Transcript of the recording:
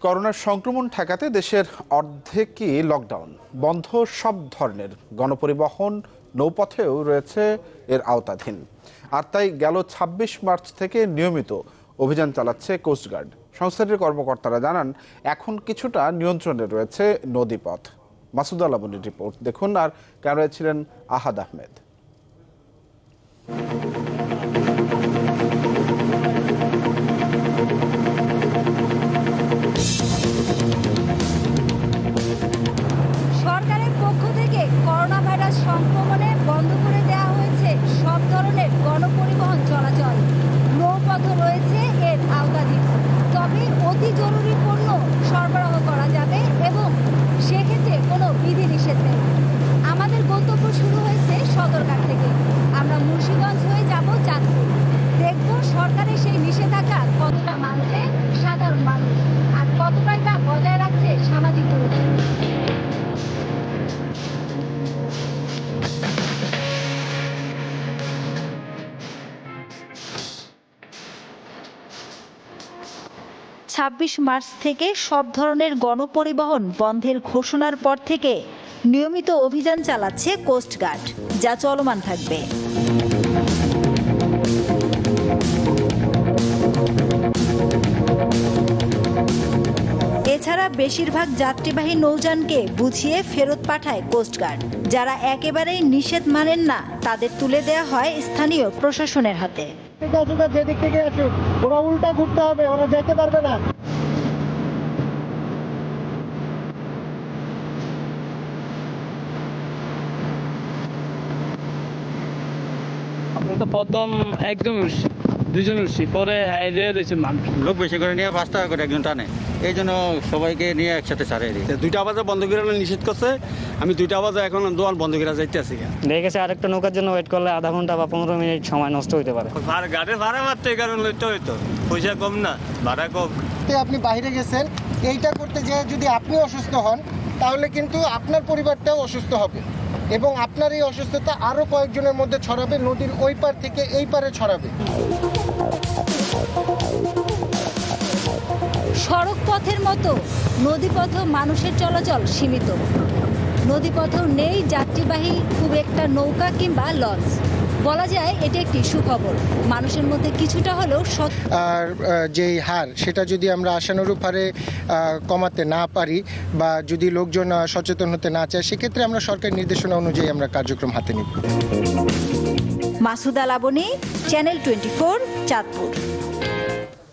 করোনার সংক্রমণ ঠেকাতে দেশের অর্ধেকই লকডাউন, বন্ধ সব ধরনের গণপরিবহন, নৌপথেও রয়েছে এর আওতাধীন। আর তাই গেল ২৬ মার্চ থেকে নিয়মিত অভিযান চালাচ্ছে কোস্টগার্ড। সংস্থাটির কর্মকর্তারা জানান, এখন কিছুটা নিয়ন্ত্রণে রয়েছে নদীপথ। মাসুদ আল আবুনির রিপোর্ট দেখুন। আর ক্যামেরায় ছিলেন আহাদ আহমেদ। সরকারের পক্ষ থেকে করোনা ভাইরাস সংক্রমণে বন্ধ করে দেওয়া হয়েছে সব ধরনের গণপরিবহন চলাচল। নৌপথ রয়েছে এর আওতাধীন, তবে অতি জরুরি পণ্য সরবরাহ করা যাবে এবং সেক্ষেত্রে কোনো বিধিনিষেধ নেই। আমাদের গন্তব্য শুরু হয়েছে সদরঘাট থেকে। আমরা মুন্সিগঞ্জ হয়ে যাব চাঁদপুর। দেখব সরকারের সেই নিষেধাজ্ঞা কতটা মানছে সাধারণ মানুষ, আর কতটাই তা বজায় রাখছে সামাজিক দূরত্ব। ছাব্বিশ মার্চ থেকে সব ধরনের গণপরিবহন বন্ধের ঘোষণার পর থেকে নিয়মিত অভিযান চালাচ্ছে কোস্টগার্ড, যা চলমান থাকবে। এছাড়া বেশিরভাগ যাত্রীবাহী নৌযানকে বুঝিয়ে ফেরত পাঠায় কোস্টগার্ড। যারা একেবারেই নিষেধ মানেন না, তাদের তুলে দেওয়া হয় স্থানীয় প্রশাসনের হাতে। যেদিক থেকে আসুক, ওরা উল্টা ঘুরতে হবে, ওরা যেতে পারবে না। আমরা তো প্রথম একদম দুজন উঠছি, পরে লোক বেশি করে নিয়ে 5 টাকা করে একজন টানে, এই জন্য সবাইকে নিয়ে একসাথে ছাড়িয়ে দিই। 2টা বাজে বন্ধ করে নিষেধ করছে। আমি 2টা বাজে এখন দোয়ান বন্ধ করে যাইতে আছি। দেখেছি আরেকটা নৌকার জন্য ওয়েট করলে আধা ঘন্টা বা 15 মিনিট সময় নষ্ট হতে পারে। গাড়ির ভাড়া মারতে এই কারণে লইতে হইতো, পয়সা কম না, ভাড়া কম। আপনি বাইরে গেছেন, এইটা করতে যেয়ে যদি আপনি অসুস্থ হন, তাহলে কিন্তু আপনার পরিবারটাও অসুস্থ হবে এবং আপনার এই অসুস্থতা আরো কয়েকজনের মধ্যে ছড়াবে, নদীর ওই পার থেকে এই পারে ছড়াবে। সড়ক পথের মতো নদীপথেও মানুষের চলাচল সীমিত। নদীপথেও নেই যাত্রীবাহী খুব একটা নৌকা কিংবা লঞ্চ। বলা যায় এটি একটি সুখবর। মানুষের মধ্যে কিছুটা হলেও আর যেই হার, সেটা যদি আমরা আশানুরূপ হারে কমাতে না পারি বা যদি লোকজন সচেতন হতে না চায়, সেক্ষেত্রে আমরা সরকারি নির্দেশনা অনুযায়ী আমরা কার্যক্রম হাতে নিব। মাসুদ আল আবুনি, চ্যানেল 24, চাঁদপুর।